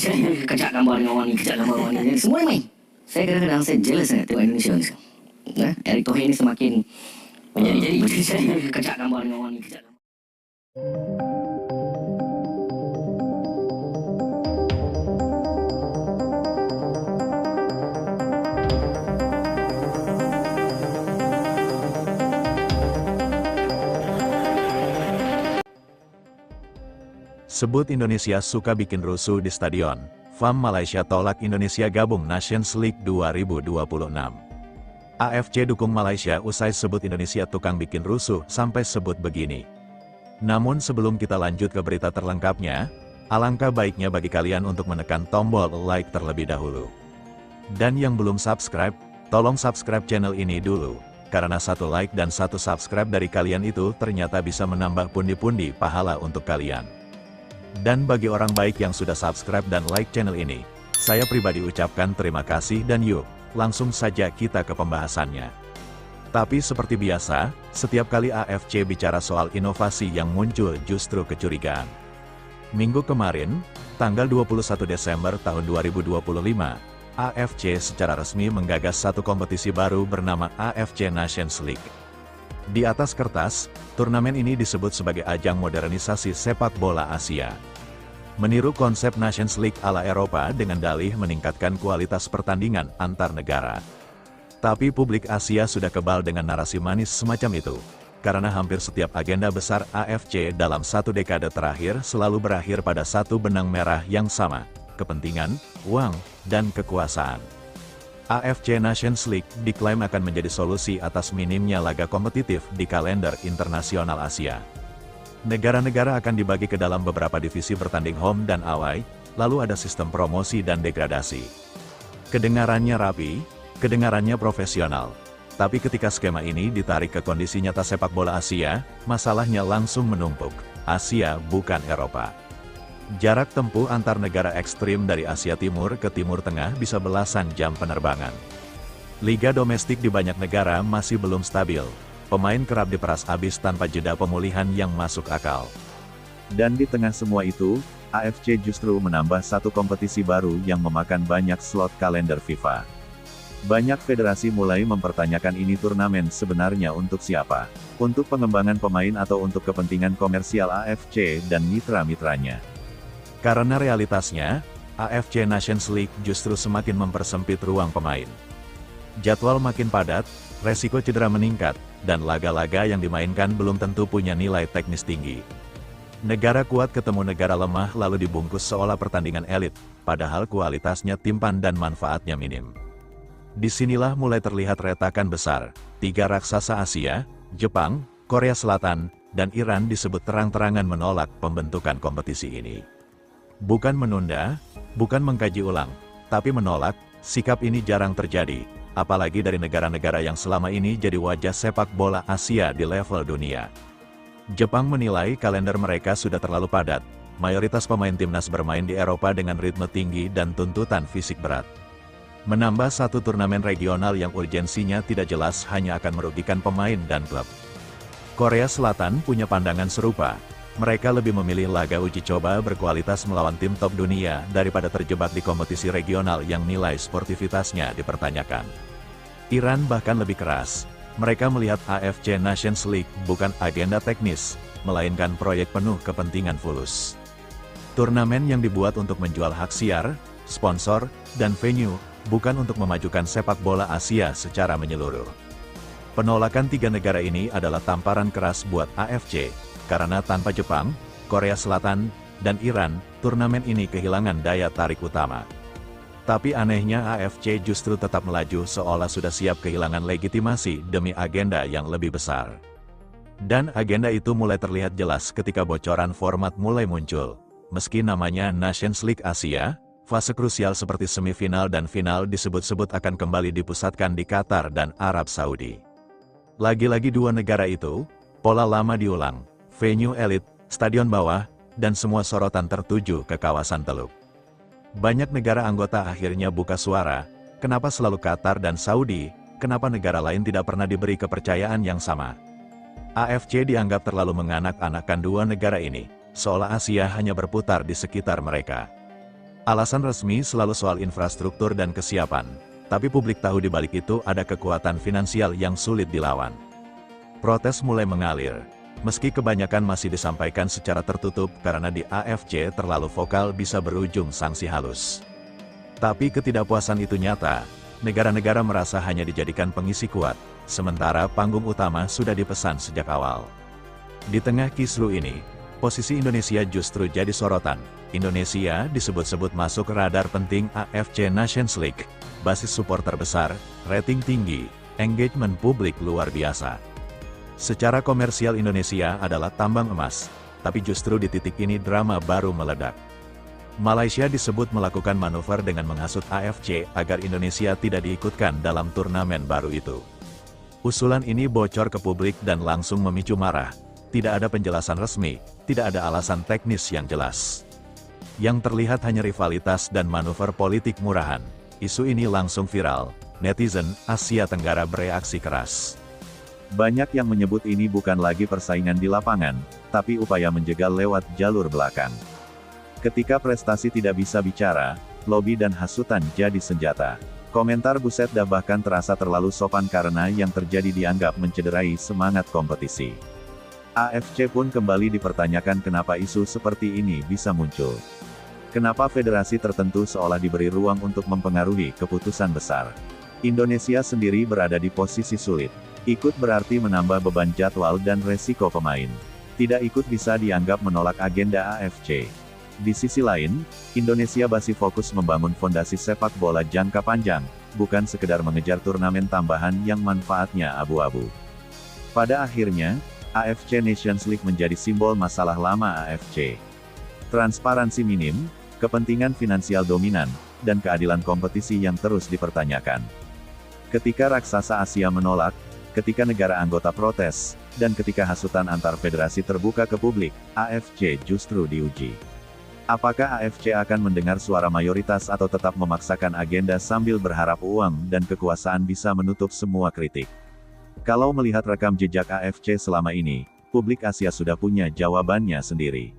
Kerja gambar dengan ini, kerja gambar dengan ini, semua main. Saya kadang-kadang saya jealous tengok Indonesia ni. Erick Thohir ni semakin menjadi kerja gambar dengan ini, kerja gambar. Sebut Indonesia suka bikin rusuh di stadion. FAM Malaysia tolak Indonesia gabung Nations League 2026. AFC dukung Malaysia usai sebut Indonesia tukang bikin rusuh sampai sebut begini. Namun sebelum kita lanjut ke berita terlengkapnya, alangkah baiknya bagi kalian untuk menekan tombol like terlebih dahulu. Dan yang belum subscribe, tolong subscribe channel ini dulu. Karena satu like dan satu subscribe dari kalian itu ternyata bisa menambah pundi-pundi pahala untuk kalian. Dan bagi orang baik yang sudah subscribe dan like channel ini, saya pribadi ucapkan terima kasih dan yuk, langsung saja kita ke pembahasannya. Tapi seperti biasa, setiap kali AFC bicara soal inovasi yang muncul justru kecurigaan. Minggu kemarin, tanggal 21 Desember tahun 2025, AFC secara resmi menggagas satu kompetisi baru bernama AFC Nations League. Di atas kertas, turnamen ini disebut sebagai ajang modernisasi sepak bola Asia. Meniru konsep Nations League ala Eropa dengan dalih meningkatkan kualitas pertandingan antar negara. Tapi publik Asia sudah kebal dengan narasi manis semacam itu, karena hampir setiap agenda besar AFC dalam satu dekade terakhir selalu berakhir pada satu benang merah yang sama, kepentingan, uang, dan kekuasaan. AFC Nations League diklaim akan menjadi solusi atas minimnya laga kompetitif di kalender internasional Asia. Negara-negara akan dibagi ke dalam beberapa divisi bertanding home dan away, lalu ada sistem promosi dan degradasi. Kedengarannya rapi, kedengarannya profesional. Tapi ketika skema ini ditarik ke kondisi nyata sepak bola Asia, masalahnya langsung menumpuk. Asia bukan Eropa. Jarak tempuh antar negara ekstrim dari Asia Timur ke Timur Tengah bisa belasan jam penerbangan. Liga domestik di banyak negara masih belum stabil. Pemain kerap diperas habis tanpa jeda pemulihan yang masuk akal. Dan di tengah semua itu, AFC justru menambah satu kompetisi baru yang memakan banyak slot kalender FIFA. Banyak federasi mulai mempertanyakan ini turnamen sebenarnya untuk siapa? Untuk pengembangan pemain atau untuk kepentingan komersial AFC dan mitra-mitranya? Karena realitasnya, AFC Nations League justru semakin mempersempit ruang pemain. Jadwal makin padat, resiko cedera meningkat, dan laga-laga yang dimainkan belum tentu punya nilai teknis tinggi. Negara kuat ketemu negara lemah lalu dibungkus seolah pertandingan elit, padahal kualitasnya timpan dan manfaatnya minim. Disinilah mulai terlihat retakan besar. Tiga raksasa Asia, Jepang, Korea Selatan, dan Iran disebut terang-terangan menolak pembentukan kompetisi ini. Bukan menunda, bukan mengkaji ulang, tapi menolak. Sikap ini jarang terjadi, apalagi dari negara-negara yang selama ini jadi wajah sepak bola Asia di level dunia. Jepang menilai kalender mereka sudah terlalu padat, mayoritas pemain timnas bermain di Eropa dengan ritme tinggi dan tuntutan fisik berat. Menambah satu turnamen regional yang urgensinya tidak jelas hanya akan merugikan pemain dan klub. Korea Selatan punya pandangan serupa. Mereka lebih memilih laga uji coba berkualitas melawan tim top dunia daripada terjebak di kompetisi regional yang nilai sportivitasnya dipertanyakan. Iran bahkan lebih keras. Mereka melihat AFC Nations League bukan agenda teknis, melainkan proyek penuh kepentingan fulus. Turnamen yang dibuat untuk menjual hak siar, sponsor, dan venue, bukan untuk memajukan sepak bola Asia secara menyeluruh. Penolakan tiga negara ini adalah tamparan keras buat AFC. Karena tanpa Jepang, Korea Selatan, dan Iran, turnamen ini kehilangan daya tarik utama. Tapi anehnya AFC justru tetap melaju seolah sudah siap kehilangan legitimasi demi agenda yang lebih besar. Dan agenda itu mulai terlihat jelas ketika bocoran format mulai muncul. Meski namanya Nations League Asia, fase krusial seperti semifinal dan final disebut-sebut akan kembali dipusatkan di Qatar dan Arab Saudi. Lagi-lagi dua negara itu, pola lama diulang. Venue elit, stadion bawah, dan semua sorotan tertuju ke kawasan Teluk. Banyak negara anggota akhirnya buka suara, kenapa selalu Qatar dan Saudi, kenapa negara lain tidak pernah diberi kepercayaan yang sama. AFC dianggap terlalu menganak-anakan dua negara ini, seolah Asia hanya berputar di sekitar mereka. Alasan resmi selalu soal infrastruktur dan kesiapan, tapi publik tahu di balik itu ada kekuatan finansial yang sulit dilawan. Protes mulai mengalir, meski kebanyakan masih disampaikan secara tertutup karena di AFC terlalu vokal bisa berujung sanksi halus. Tapi ketidakpuasan itu nyata, negara-negara merasa hanya dijadikan pengisi kuat, sementara panggung utama sudah dipesan sejak awal. Di tengah kisru ini, posisi Indonesia justru jadi sorotan. Indonesia disebut-sebut masuk radar penting AFC Nations League, basis supporter besar, rating tinggi, engagement publik luar biasa. Secara komersial Indonesia adalah tambang emas, tapi justru di titik ini drama baru meledak. Malaysia disebut melakukan manuver dengan menghasut AFC agar Indonesia tidak diikutkan dalam turnamen baru itu. Usulan ini bocor ke publik dan langsung memicu marah. Tidak ada penjelasan resmi, tidak ada alasan teknis yang jelas. Yang terlihat hanya rivalitas dan manuver politik murahan. Isu ini langsung viral, netizen Asia Tenggara bereaksi keras. Banyak yang menyebut ini bukan lagi persaingan di lapangan, tapi upaya menjegal lewat jalur belakang. Ketika prestasi tidak bisa bicara, lobi dan hasutan jadi senjata. Komentar Buset dah bahkan terasa terlalu sopan karena yang terjadi dianggap mencederai semangat kompetisi. AFC pun kembali dipertanyakan kenapa isu seperti ini bisa muncul. Kenapa federasi tertentu seolah diberi ruang untuk mempengaruhi keputusan besar. Indonesia sendiri berada di posisi sulit. Ikut berarti menambah beban jadwal dan resiko pemain. Tidak ikut bisa dianggap menolak agenda AFC. Di sisi lain, Indonesia masih fokus membangun fondasi sepak bola jangka panjang, bukan sekedar mengejar turnamen tambahan yang manfaatnya abu-abu. Pada akhirnya, AFC Nations League menjadi simbol masalah lama AFC. Transparansi minim, kepentingan finansial dominan, dan keadilan kompetisi yang terus dipertanyakan. Ketika raksasa Asia menolak, ketika negara anggota protes, dan ketika hasutan antar federasi terbuka ke publik, AFC justru diuji. Apakah AFC akan mendengar suara mayoritas atau tetap memaksakan agenda sambil berharap uang dan kekuasaan bisa menutup semua kritik? Kalau melihat rekam jejak AFC selama ini, publik Asia sudah punya jawabannya sendiri.